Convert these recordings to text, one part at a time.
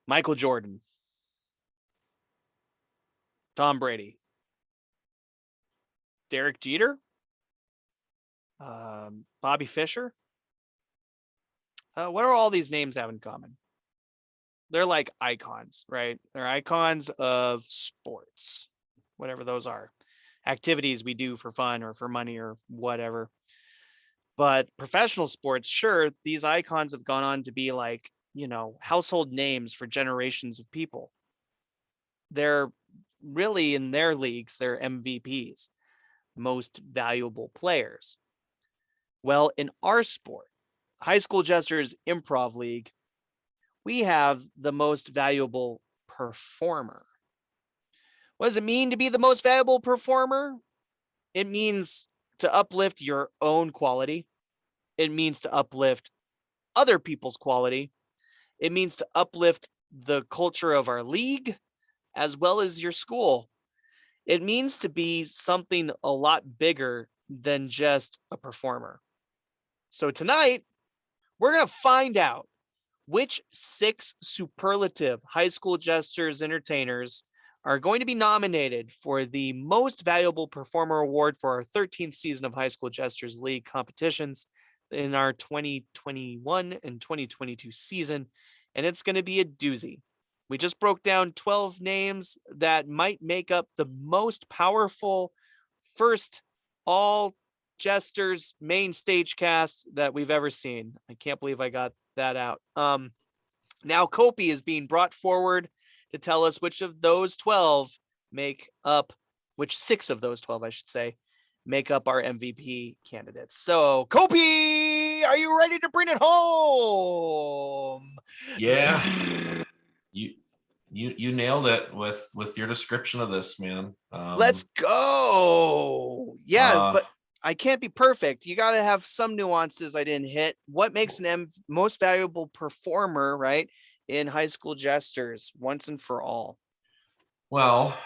Michael Jordan, Tom Brady, Derek Jeter, Bobby Fischer. What do all these names have in common? They're like icons, right? They're icons of sports, whatever those are, activities we do for fun or for money or whatever. But professional sports, sure, these icons have gone on to be like, household names for generations of people. They're really in their leagues, they're MVPs, most valuable players. Well, in our sport, High School Jesters Improv League, we have the most valuable performer. What does it mean to be the most valuable performer? It means to uplift your own quality. It means to uplift other people's quality. It means to uplift the culture of our league as well as your school. It means to be something a lot bigger than just a performer. So tonight, we're going to find out which 6 superlative High School Jesters entertainers are going to be nominated for the Most Valuable Performer Award for our 13th season of High School Jesters League competitions in our 2021 and 2022 season. And it's going to be a doozy. We just broke down 12 names that might make up the most powerful first all Jesters main stage cast that we've ever seen. I can't believe I got that out. Now Kopy is being brought forward to tell us which 6 of those 12, I should say, make up our MVP candidates. So Kopy, are you ready to bring it home? Yeah. You nailed it with your description of this, man. Let's go. Yeah, but I can't be perfect. You got to have some nuances I didn't hit. What makes an most valuable performer, right, in High School Jesters once and for all? Well,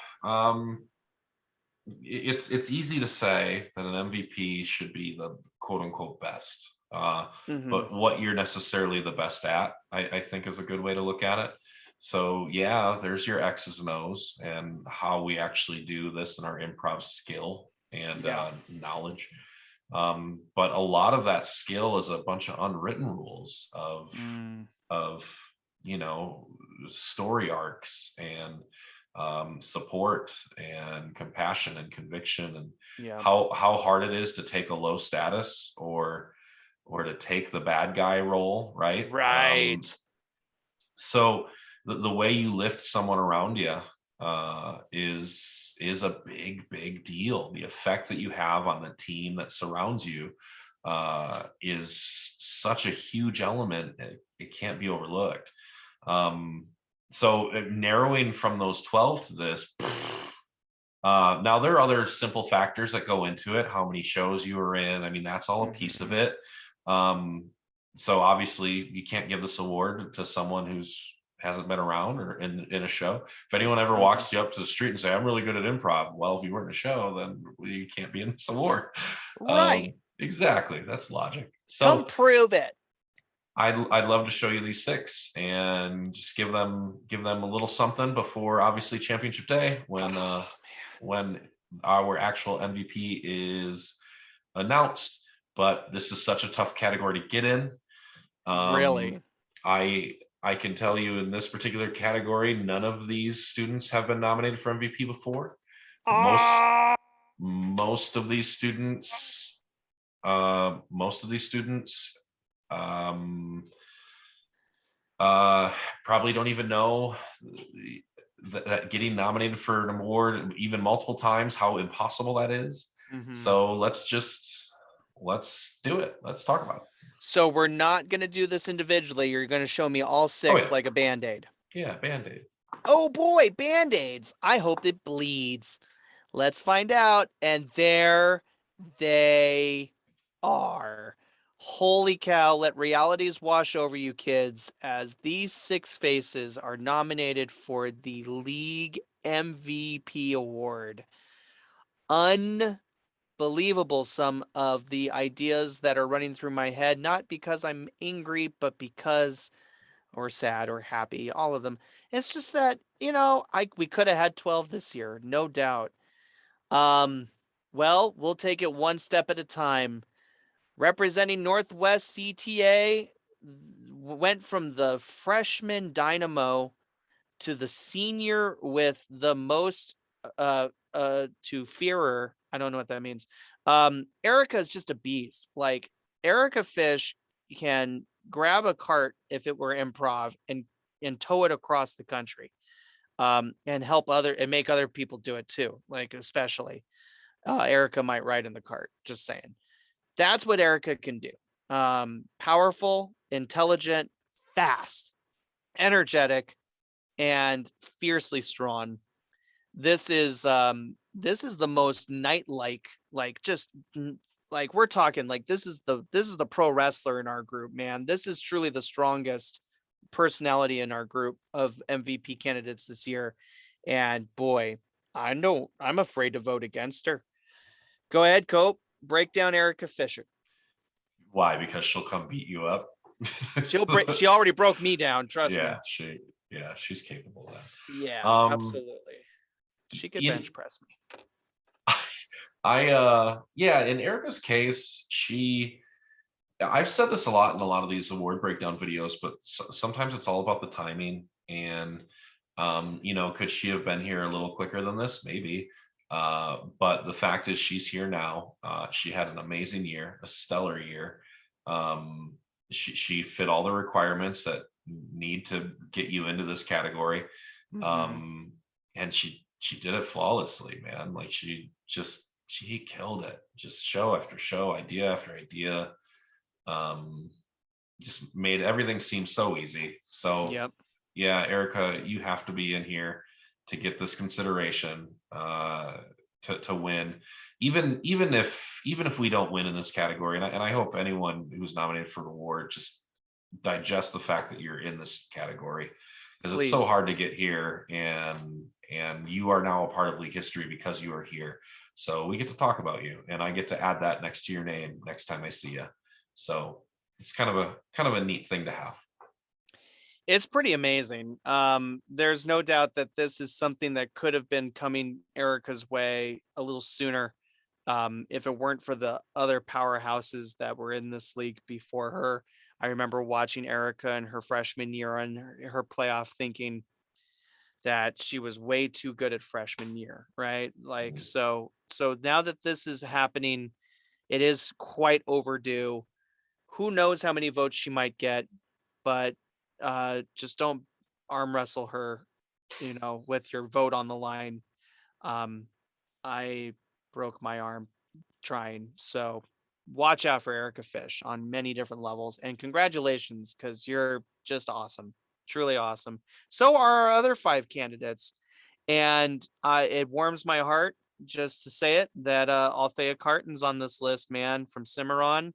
it's easy to say that an MVP should be the quote unquote best. But what you're necessarily the best at, I think is a good way to look at it. So yeah, there's your X's and O's and how we actually do this in our improv skill and knowledge. But a lot of that skill is a bunch of unwritten rules of story arcs and support and compassion and conviction and how hard it is to take a low status or to take the bad guy role, right? So the way you lift someone around you is a big deal. The effect that you have on the team that surrounds you is such a huge element. It can't be overlooked. So narrowing from those 12 to this, now there are other simple factors that go into it. How many shows you were in. I mean, that's all a piece of it. So obviously you can't give this award to someone who's hasn't been around or in a show. If anyone ever walks you up to the street and say, I'm really good at improv. Well, if you weren't in a show, then you can't be in this award. Right. Exactly. That's logic. So come prove it. I'd love to show you these 6 and just give them a little something before obviously championship day when our actual MVP is announced. But this is such a tough category to get in. Really? I can tell you in this particular category, none of these students have been nominated for MVP before. Most of these students probably don't even know that getting nominated for an award even multiple times, how impossible that is. So let's do it. Let's talk about it. So we're not going to do this individually. You're going to show me all 6 like a Band-Aid. Yeah, Band-Aid. Oh boy, Band-Aids. I hope it bleeds. Let's find out. And there they are. Holy cow, let realities wash over you kids as these 6 faces are nominated for the League MVP Award. Unbelievable, some of the ideas that are running through my head, not because I'm angry, but because or sad or happy, all of them. It's just that, we could have had 12 this year, no doubt. Um, well, we'll take it one step at a time. Representing Northwest CTA, went from the freshman dynamo to the senior with the most to fearer. I don't know what that means. Erica is just a beast. Like, Erica Fish can grab a cart if it were improv and tow it across the country. And help other and make other people do it too. Like, especially Erica might ride in the cart. Just saying. That's what Erica can do. Powerful, intelligent, fast, energetic, and fiercely strong. This is the most like just like we're talking like this is the pro wrestler in our group, man. This is truly the strongest personality in our group of MVP candidates this year. And boy, I know I'm afraid to vote against her. Go ahead, Cope. Break down Erica Fisher. Why? Because she'll come beat you up. She already broke me down, trust me. She's capable of that. Yeah, Um, absolutely. She could in bench press me. yeah, in Erica's case, I've said this a lot in a lot of these award breakdown videos, but sometimes it's all about the timing. And could she have been here a little quicker than this? Maybe. But the fact is, she's here now. She had an amazing year, a stellar year. She fit all the requirements that need to get you into this category. Mhm. And she did it flawlessly, man. Like, she killed it. Just show after show, idea after idea. Um, just made everything seem so easy. So Yep. yeah, Erica, you have to be in here to get this consideration to win. Even if we don't win in this category, and I hope anyone who's nominated for the award just digest the fact that you're in this category, because it's so Please. hard to get here, and you are now a part of league history because you are here. So we get to talk about you, and I get to add that next to your name next time I see you. So it's kind of a neat thing to have. It's pretty amazing. There's no doubt that this is something that could have been coming Erica's way a little sooner, if it weren't for the other powerhouses that were in this league before her. I remember watching Erica in her freshman year on her playoff, thinking that she was way too good at freshman year, right? Like, so now that this is happening, it is quite overdue. Who knows how many votes she might get, but just don't arm wrestle her, with your vote on the line. Um, I broke my arm trying, so watch out for Erica Fish on many different levels. And congratulations, because you're just awesome, truly awesome. So are our other five candidates, and it warms my heart just to say it that Althea Carton's on this list, man, from Cimarron.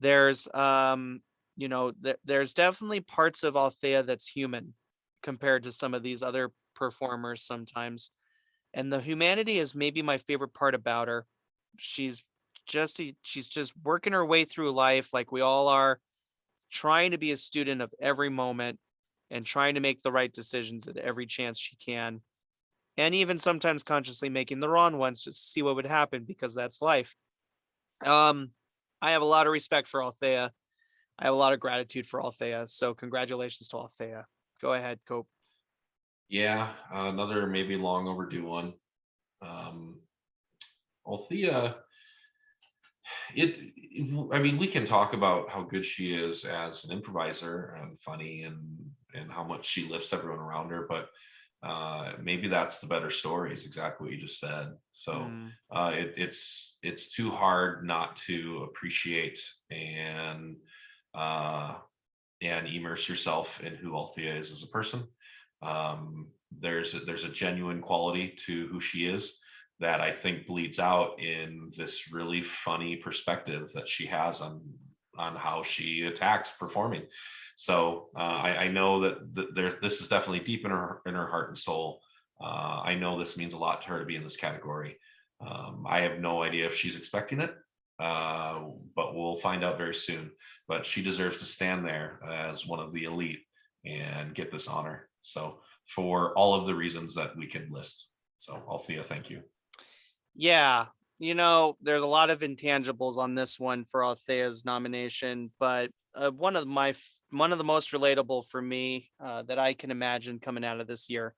There's there's definitely parts of Althea that's human compared to some of these other performers sometimes. And the humanity is maybe my favorite part about her. She's she's just working her way through life like we all are, trying to be a student of every moment and trying to make the right decisions at every chance she can. And even sometimes consciously making the wrong ones just to see what would happen, because that's life. Um, I have a lot of respect for Althea. I have a lot of gratitude for Althea. So congratulations to Althea. Go ahead, Cope. Yeah, another maybe long overdue one. Um, Althea, I mean, we can talk about how good she is as an improviser and funny, and how much she lifts everyone around her, but maybe that's the better story, is exactly what you just said. So Mm, it's too hard not to appreciate uh, and immerse yourself in who Althea is as a person. There's a genuine quality to who she is that I think bleeds out in this really funny perspective that she has on how she attacks performing. So I know that this is definitely deep in her heart and soul. I know this means a lot to her to be in this category. I have no idea if she's expecting it, but we'll find out very soon. But she deserves to stand there as one of the elite and get this honor. So for all of the reasons that we can list. So Althea, thank you. Yeah, there's a lot of intangibles on this one for Althea's nomination, but one of the most relatable for me that I can imagine coming out of this year.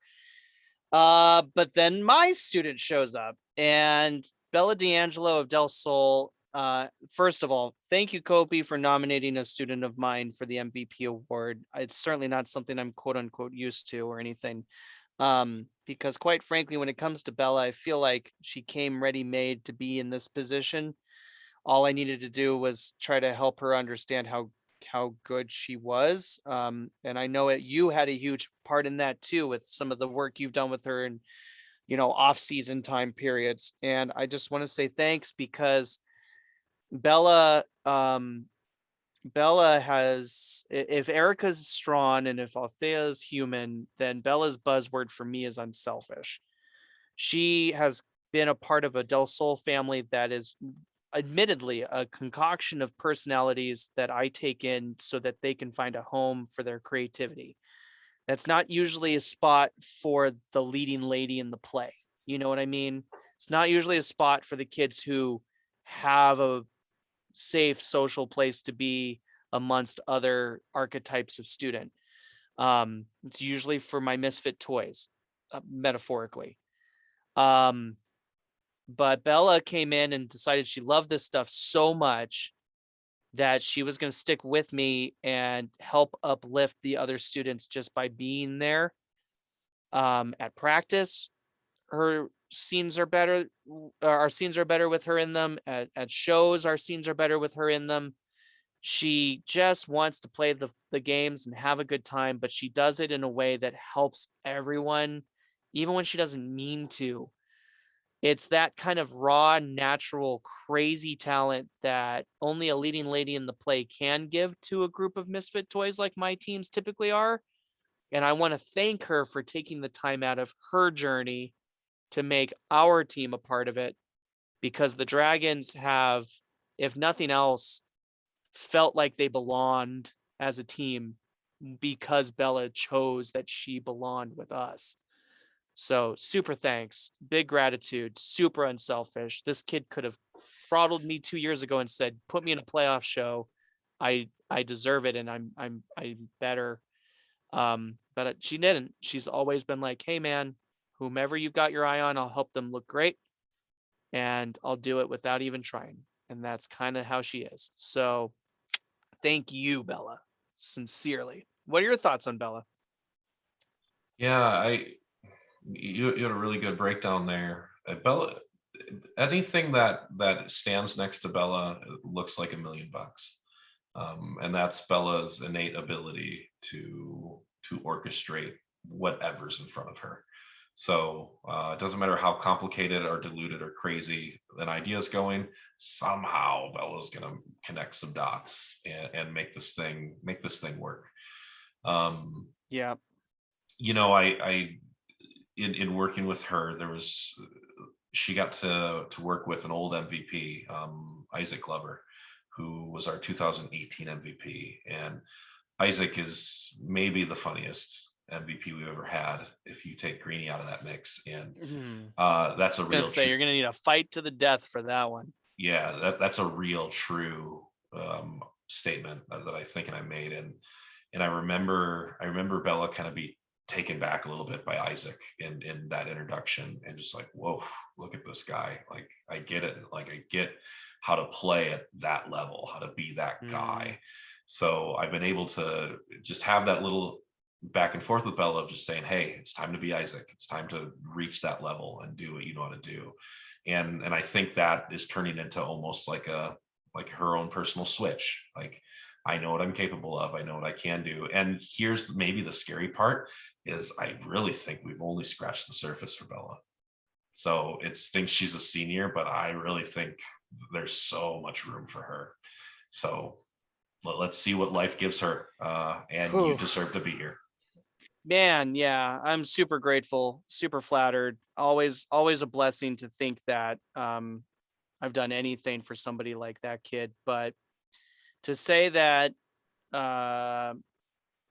But then my student shows up, and Bella D'Angelo of Del Sol. First of all, thank you, Kopy, for nominating a student of mine for the MVP award. It's certainly not something I'm quote unquote used to or anything. Because quite frankly, when it comes to Bella, I feel like she came ready made to be in this position. All I needed to do was try to help her understand how good she was. And I know you had a huge part in that too, with some of the work you've done with her and off season time periods. And I just want to say thanks, because Bella Bella has, if Erica's strong and if Althea's human, then Bella's buzzword for me is unselfish. She has been a part of a Del Sol family that is admittedly a concoction of personalities that I take in so that they can find a home for their creativity. That's not usually a spot for the leading lady in the play. You know what I mean? It's not usually a spot for the kids who have a safe social place to be amongst other archetypes of student. It's usually for my misfit toys, metaphorically. Um, but Bella came in and decided she loved this stuff so much that she was going to stick with me and help uplift the other students just by being there. At practice, her scenes are better. Our scenes are better with her in them. At shows, our scenes are better with her in them. She just wants to play the games and have a good time, but she does it in a way that helps everyone, even when she doesn't mean to. It's that kind of raw, natural, crazy talent that only a leading lady in the play can give to a group of misfit toys like my teams typically are. And I want to thank her for taking the time out of her journey to make our team a part of it, because the Dragons have, if nothing else, felt like they belonged as a team because Bella chose that she belonged with us. So super thanks, big gratitude, super unselfish. This kid could have throttled me 2 years ago and said, "Put me in a playoff show. I deserve it, and I'm better." But she didn't. She's always been like, "Hey man, whomever you've got your eye on, I'll help them look great, and I'll do it without even trying." And that's kind of how she is. So thank you, Bella. Sincerely. What are your thoughts on Bella? Yeah, you had a really good breakdown there. Bella, anything that stands next to Bella looks like $1,000,000. And that's Bella's innate ability to orchestrate whatever's in front of her. So it doesn't matter how complicated or diluted or crazy an idea is going. Somehow Bella's gonna connect some dots and make this thing work. Yeah. I in working with her, she got to work with an old MVP, Isaac Glover, who was our 2018 MVP. And Isaac is maybe the funniest MVP we've ever had if you take Greeny out of that mix. And that's a real You're gonna need a fight to the death for that one. Yeah, that's a real true statement that I think and I made. And I remember Bella kind of be taken back a little bit by Isaac in that introduction, and just like, whoa, look at this guy. Like, I get it. Like, I get how to play at that level, how to be that guy. So I've been able to just have that little back and forth with Bella of just saying, hey, it's time to be Isaac. It's time to reach that level and do what you know how to do. And I think that is turning into almost like her own personal switch. Like, I know what I'm capable of. I know what I can do. And here's maybe the scary part is I really think we've only scratched the surface for Bella. So thinks she's a senior, but I really think there's so much room for her. So let's see what life gives her. And you deserve to be here. Man, yeah, I'm super grateful, super flattered. Always a blessing to think that I've done anything for somebody like that kid. But To say that uh,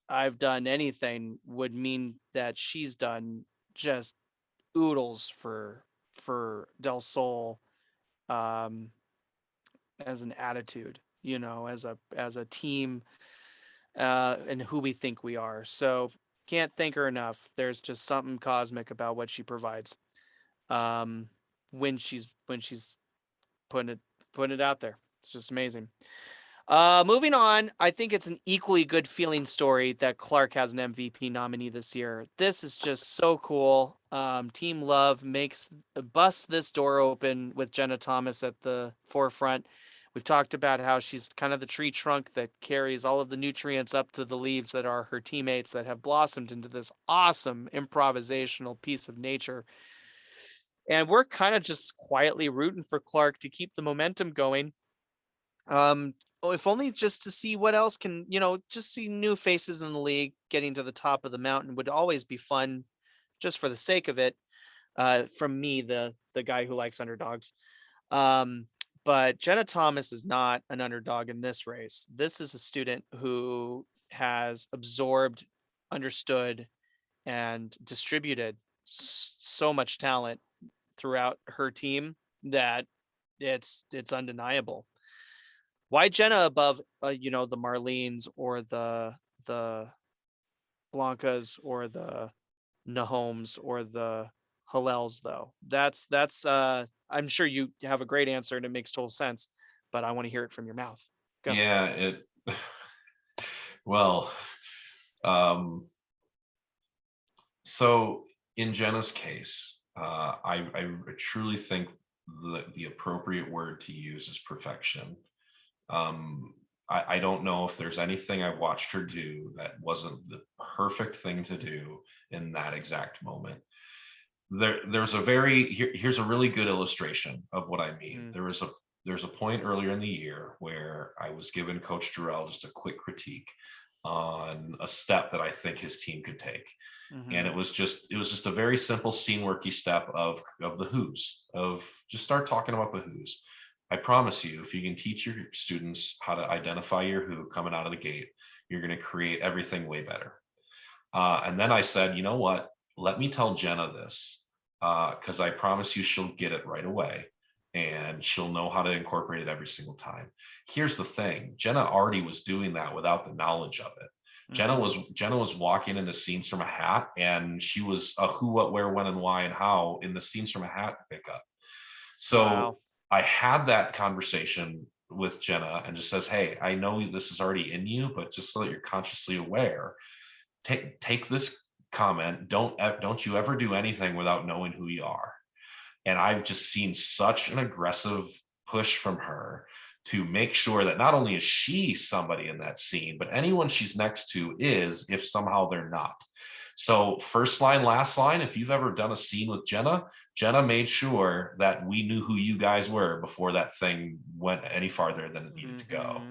I've done anything would mean that she's done just oodles for Del Sol, um, as an attitude, as a team, and who we think we are. So can't thank her enough. There's just something cosmic about what she provides. Um, when she's putting it putting it out there. It's just amazing. Moving on, I think it's an equally good feeling story that Clark has an MVP nominee this year. This is just so cool. Team Love busts this door open with Jenna Thomas at the forefront. We've talked about how she's kind of the tree trunk that carries all of the nutrients up to the leaves that are her teammates that have blossomed into this awesome improvisational piece of nature. And we're kind of just quietly rooting for Clark to keep the momentum going. If only just to see what else can, just see new faces in the league getting to the top of the mountain would always be fun just for the sake of it. From me, the guy who likes underdogs. Um, but Jenna Thomas is not an underdog in this race. This is a student who has absorbed, understood, and distributed so much talent throughout her team that it's undeniable. Why Jenna above, the Marlenes or the Blancas or the Nahomes or the Hallels though? That's I'm sure you have a great answer and it makes total sense, but I want to hear it from your mouth. Go. Yeah, well, um, so in Jenna's case, I truly think the appropriate word to use is perfection. Um, I don't know if there's anything I've watched her do that wasn't the perfect thing to do in that exact moment. Here's a really good illustration of what I mean. Mm, There's a point earlier in the year where I was giving Coach Durrell just a quick critique on a step that I think his team could take. And mm-hmm, it was just a very simple scene worky step of the who's, of just start talking about the who's. I promise you, if you can teach your students how to identify your who coming out of the gate, you're going to create everything way better. And then I said, you know what? Let me tell Jenna this, because I promise you she'll get it right away and she'll know how to incorporate it every single time. Here's the thing, Jenna already was doing that without the knowledge of it. mm-hmm. Jenna was walking into scenes from a hat, and she was a who, what, where, when, and why, and how in the scenes from a hat pickup. So Wow. I had that conversation with Jenna and just says, hey, I know this is already in you, but just so that you're consciously aware, take this comment. Don't you ever do anything without knowing who you are. And I've just seen such an aggressive push from her to make sure that not only is she somebody in that scene, but anyone she's next to is, if somehow they're not. So first line, last line, if you've ever done a scene with Jenna, Jenna made sure that we knew who you guys were before that thing went any farther than it needed to go.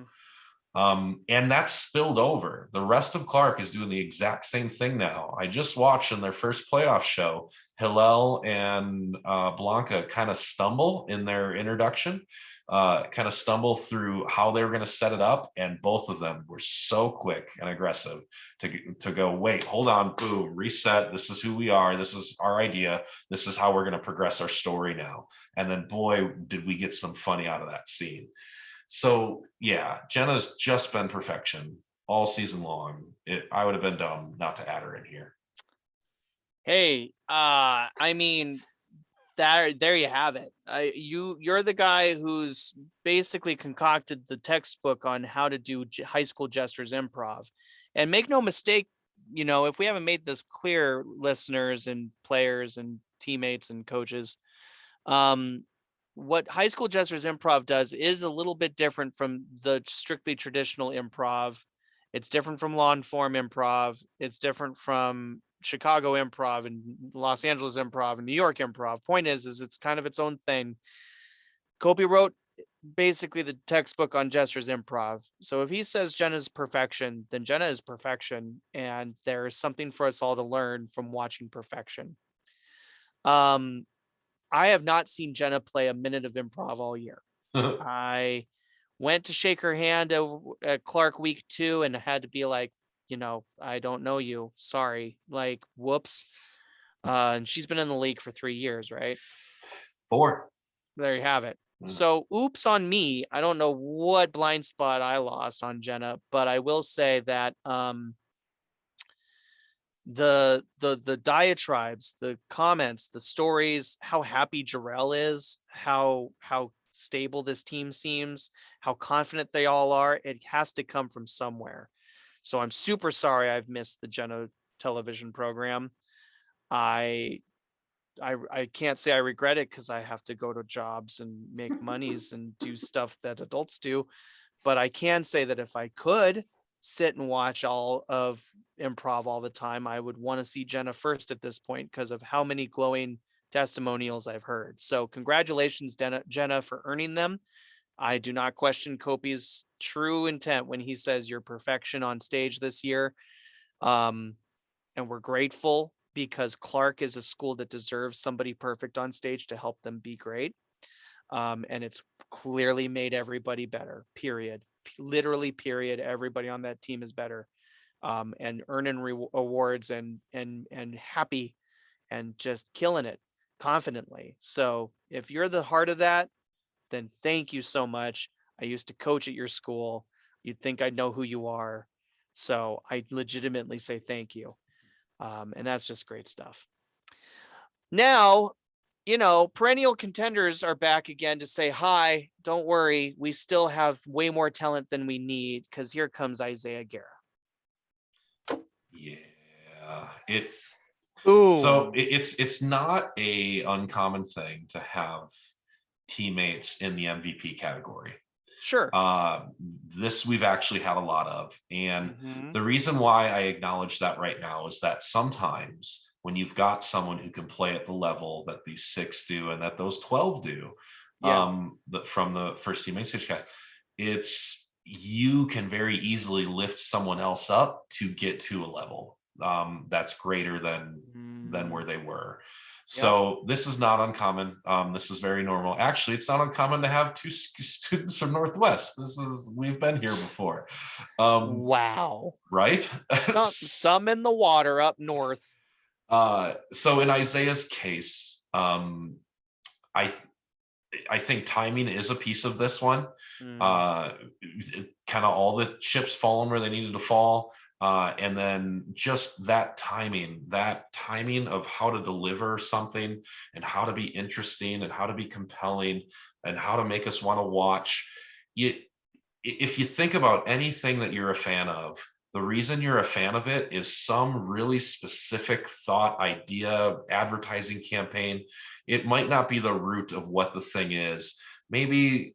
Mm-hmm. And that's spilled over. The rest of Clark is doing the exact same thing now. I just watched in their first playoff show, Hillel and Blanca kind of stumble in their introduction, kind of stumble through how they were going to set it up. And both of them were so quick and aggressive to go, wait, hold on, boom, reset. This is who we are. This is our idea. This is how we're going to progress our story now. And then, boy, did we get some funny out of that scene. So yeah, Jenna's just been perfection all season long. I would have been dumb not to add her in here. Hey, I mean, there you have it. You're the guy who's basically concocted the textbook on how to do high school jesters improv. And make no mistake, if we haven't made this clear, listeners and players and teammates and coaches, um, what high school jesters improv does is a little bit different from the strictly traditional improv. It's different from law form improv. It's different from Chicago improv and Los Angeles improv and New York improv. Point is it's kind of its own thing. Kopy wrote basically the textbook on jesters improv. So if he says Jenna's perfection, then Jenna is perfection, and there's something for us all to learn from watching perfection. Um, I have not seen Jenna play a minute of improv all year. I went to shake her hand at Clark week 2 and had to be like, I don't know you. Sorry. Like, whoops. And she's been in the league for 3 years, right? 4. There you have it. Mm. So, oops on me. I don't know what blind spot I lost on Jenna, but I will say that the diatribes, the comments, the stories, how happy Jarrell is, how stable this team seems, how confident they all are, it has to come from somewhere. So I'm super sorry I've missed the Jenna television program. I I can't say I regret it because I have to go to jobs and make monies and do stuff that adults do. But I can say that if I could sit and watch all of improv all the time, I would want to see Jenna first at this point because of how many glowing testimonials I've heard. So congratulations, Jenna, for earning them. I do not question Kopy's true intent when he says your perfection on stage this year. Um, and we're grateful because Clark is a school that deserves somebody perfect on stage to help them be great. And it's clearly made everybody better, period. Literally, period. Everybody on that team is better, and earning awards and happy and just killing it confidently. So if you're the heart of that, then thank you so much. I used to coach at your school. You'd think I'd know who you are. So I legitimately say thank you. And that's just great stuff. Now, perennial contenders are back again to say, hi, don't worry. We still have way more talent than we need because here comes Isaiah Guerra. Yeah. It Ooh. So it's not a uncommon thing to have teammates in the MVP category. Sure. This we've actually had a lot of. And Mhm. the reason why I acknowledge that right now is that sometimes when you've got someone who can play at the level that these 6 do and that those 12 do, Yeah. from the first team main stage cast, it's you can very easily lift someone else up to get to a level that's greater than where they were. Yep. So this is not uncommon. This is very normal. Actually, it's not uncommon to have 2 students from Northwest. We've been here before. Wow. Right? Some in the water up north. So in Isaiah's case, I think timing is a piece of this one. Kind of all the chips falling where they needed to fall. And then just that timing of how to deliver something and how to be interesting and how to be compelling and how to make us want to watch. If you think about anything that you're a fan of, the reason you're a fan of it is some really specific thought, idea, advertising campaign. It might not be the root of what the thing is. Maybe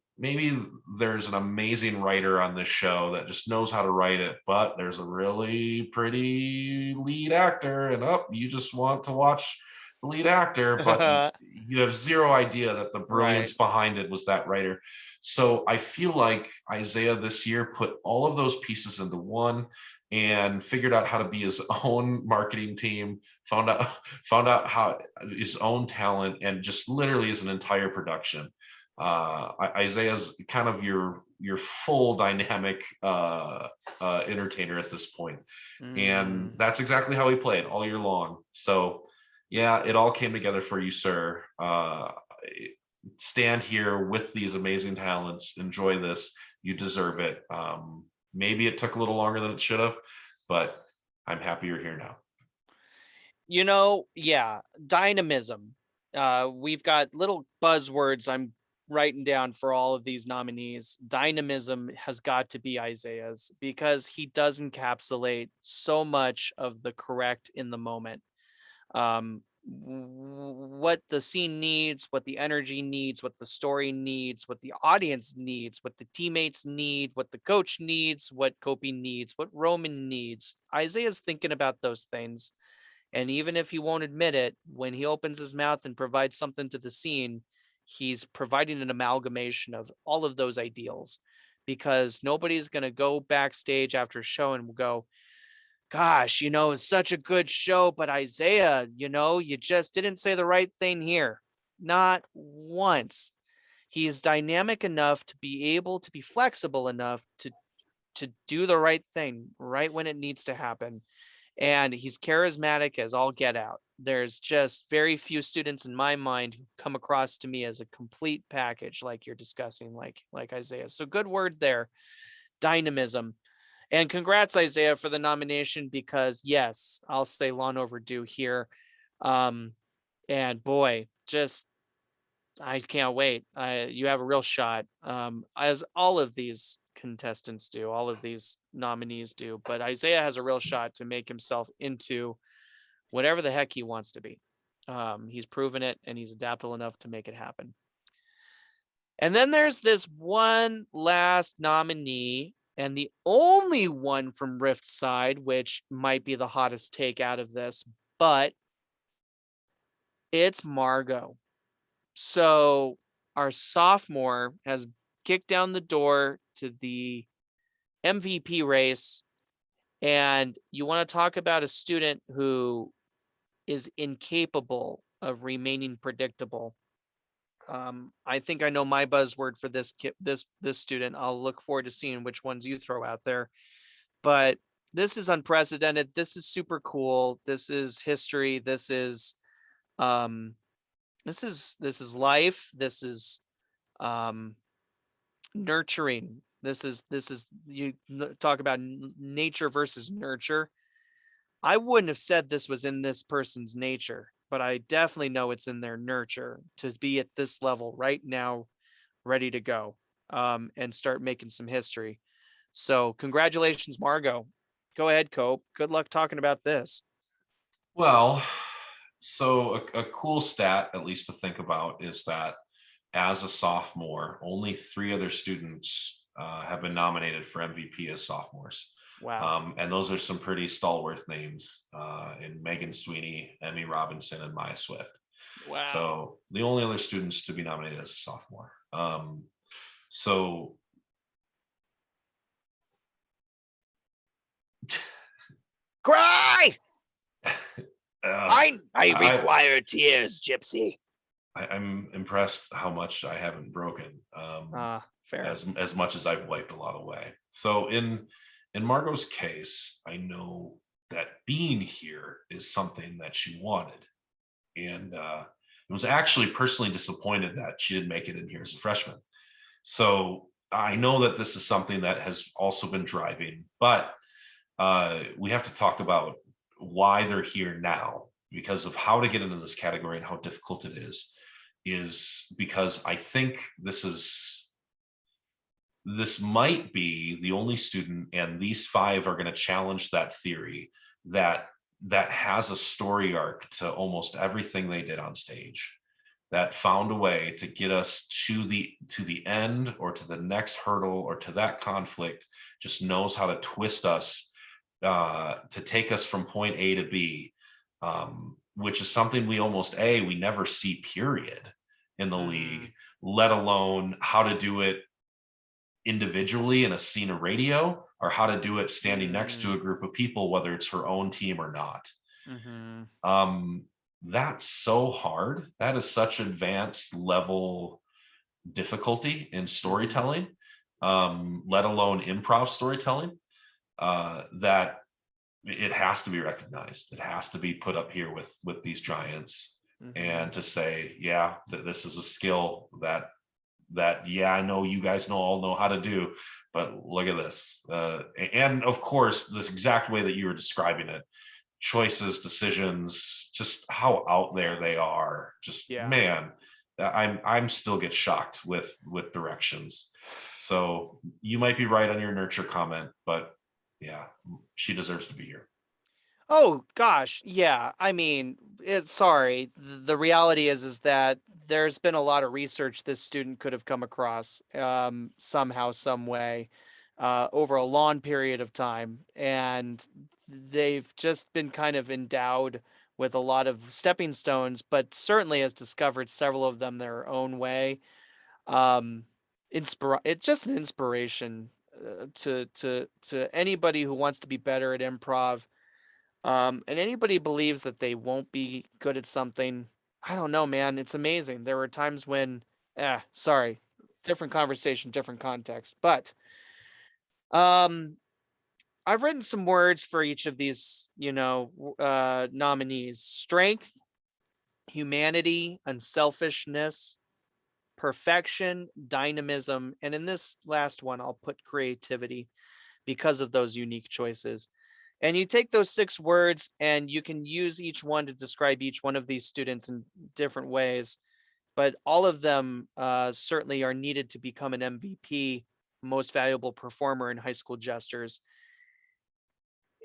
there's an amazing writer on this show that just knows how to write it, but there's a really pretty lead actor, and you just want to watch the lead actor, but you have zero idea that the brilliance Right. behind it was that writer. So I feel like Isaiah this year put all of those pieces into one and figured out how to be his own marketing team, found out how his own talent, and just literally is an entire production. Isaiah's kind of your full dynamic entertainer at this point. And that's exactly how he played all year long. So yeah, it all came together for you, sir. Stand here with these amazing talents. Enjoy this. You deserve it. Maybe it took a little longer than it should have, but I'm happy you're here now. Yeah, dynamism. We've got little buzzwords I'm writing down for all of these nominees. Dynamism has got to be Isaiah's because he does encapsulate so much of the correct in the moment. What the scene needs, what the energy needs, what the story needs, what the audience needs, what the teammates need, what the coach needs, what Kopy needs, what Roman needs. Isaiah's thinking about those things. And even if he won't admit it, when he opens his mouth and provides something to the scene, he's providing an amalgamation of all of those ideals because nobody's going to go backstage after a show and go, gosh, it's such a good show, but Isaiah, you just didn't say the right thing here. Not once. He's dynamic enough to be able to be flexible enough to do the right thing right when it needs to happen. And he's charismatic as all get out. There's just very few students in my mind who come across to me as a complete package like you're discussing, like Isaiah. So good word there, dynamism. And congrats, Isaiah, for the nomination because yes, I'll say long overdue here. Um, and boy, just I can't wait. You have a real shot, as all of these contestants do, all of these nominees do. But Isaiah has a real shot to make himself into whatever the heck he wants to be. He's proven it, and he's adaptable enough to make it happen. And then there's this one last nominee, and the only one from Rift's side, which might be the hottest take out of this, but it's Margot. So our sophomore has kicked down the door to the MVP race. And you want to talk about a student who is incapable of remaining predictable. I think I know my buzzword for this student. I'll look forward to seeing which ones you throw out there. But this is unprecedented. This is super cool. This is history. Um this is life. This is um nurturing. This is you talk about nature versus nurture. I wouldn't have said this was in this person's nature, but I definitely know it's in their nurture to be at this level right now, ready to go, and start making some history. So congratulations, Margot. Go ahead, Cope. Good luck talking about this. Well, so a cool stat, at least to think about, is that as a sophomore, only 3 other students have been nominated for MVP as sophomores. Wow. And those are some pretty stalwart names in Megan Sweeney, Emmy Robinson, and Maya Swift. Wow. So the only other students to be nominated as a sophomore. So Cry! I I require tears, Gypsy. I'm impressed how much I haven't broken. Fair. As much as I've wiped a lot away. So in Margot's case, I know that being here is something that she wanted, and was actually personally disappointed that she didn't make it in here as a freshman. So I know that this is something that has also been driving, but we have to talk about why they're here now because of how to get into this category and how difficult it is because I think this might be the only student, and these 5 are going to challenge that theory that has a story arc to almost everything they did on stage, that found a way to get us to the end or to the next hurdle or to that conflict, just knows how to twist us to take us from point A to B, which is something we never see, period, in the league, let alone how to do it individually in a scene of radio or how to do it standing next to a group of people, whether it's her own team or not. That's so hard. That is such advanced level difficulty in storytelling, let alone improv storytelling, that it has to be recognized. It has to be put up here with these giants, and to say, yeah, that this is a skill that yeah, I know you guys all know how to do, but look at this. And of course, this exact way that you were describing it, choices, decisions, just how out there they are. Just man, I'm still get shocked with directions. So you might be right on your nurture comment, but yeah, she deserves to be here. Oh gosh, yeah. I mean, sorry. The reality is that there's been a lot of research this student could have come across somehow, some way, over a long period of time, and they've just been kind of endowed with a lot of stepping stones, but certainly has discovered several of them their own way. It's just an inspiration to anybody who wants to be better at improv. And anybody believes that they won't be good at something, I don't know, man. It's amazing. There were times when Sorry, different conversation, different context. But um, I've written some words for each of these, nominees: strength, humanity, unselfishness, perfection, dynamism, and in this last one, I'll put creativity because of those unique choices. And you take those 6 words and you can use each one to describe each one of these students in different ways. But all of them certainly are needed to become an MVP, most valuable performer in high school jesters.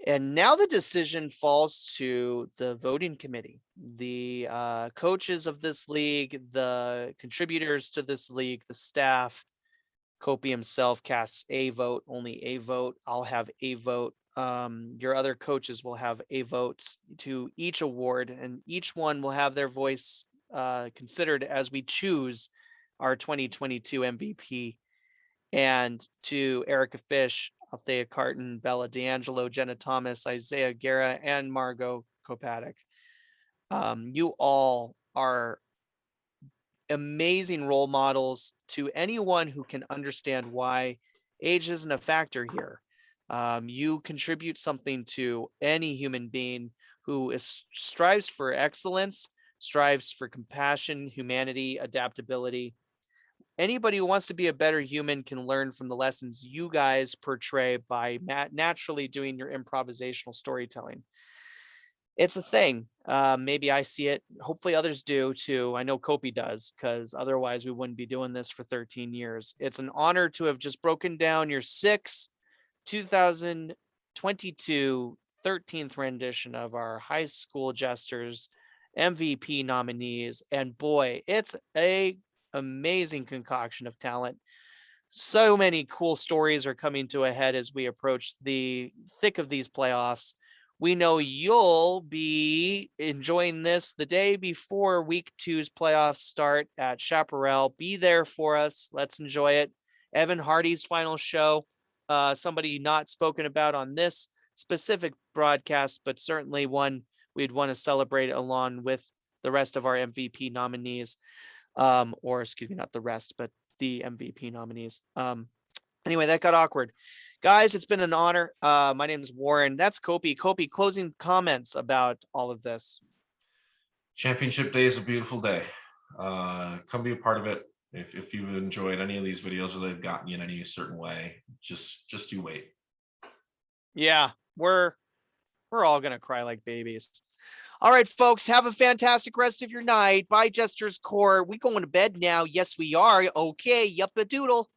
And now the decision falls to the voting committee, the coaches of this league, the contributors to this league, the staff. Kopy himself casts a vote, only a vote. I'll have a vote. Your other coaches will have a votes to each award, and each one will have their voice considered as we choose our 2022 MVP. And to Erica Fish, Althea Carton, Bella D'Angelo, Jenna Thomas, Isaiah Guerra, and Margot Kopatic, you all are amazing role models to anyone who can understand why age isn't a factor here. You contribute something to any human being who strives for excellence, strives for compassion, humanity, adaptability. Anybody who wants to be a better human can learn from the lessons you guys portray by naturally doing your improvisational storytelling. It's a thing. Maybe I see it. Hopefully others do too. I know Kopy does, because otherwise we wouldn't be doing this for 13 years. It's an honor to have just broken down your 2022 13th rendition of our high school jesters MVP nominees. And boy, it's a amazing concoction of talent. So many cool stories are coming to a head as we approach the thick of these playoffs. We know you'll be enjoying this the day before week 2's playoffs start at Chaparral. Be there for us. Let's enjoy it. Evan Hardy's final show, somebody not spoken about on this specific broadcast, but certainly one we'd want to celebrate along with the rest of our MVP nominees. Or excuse me, not the rest, but the MVP nominees. Anyway, that got awkward. Guys, it's been an honor. My name is Warren. That's Kopy. Kopy, closing comments about all of this. Championship day is a beautiful day. Come be a part of it. If you've enjoyed any of these videos or they've gotten you in any certain way, just you wait. Yeah, we're all gonna cry like babies. All right, folks, have a fantastic rest of your night. Bye, Jester's Core. We going to bed now. Yes, we are. Okay, yup a doodle.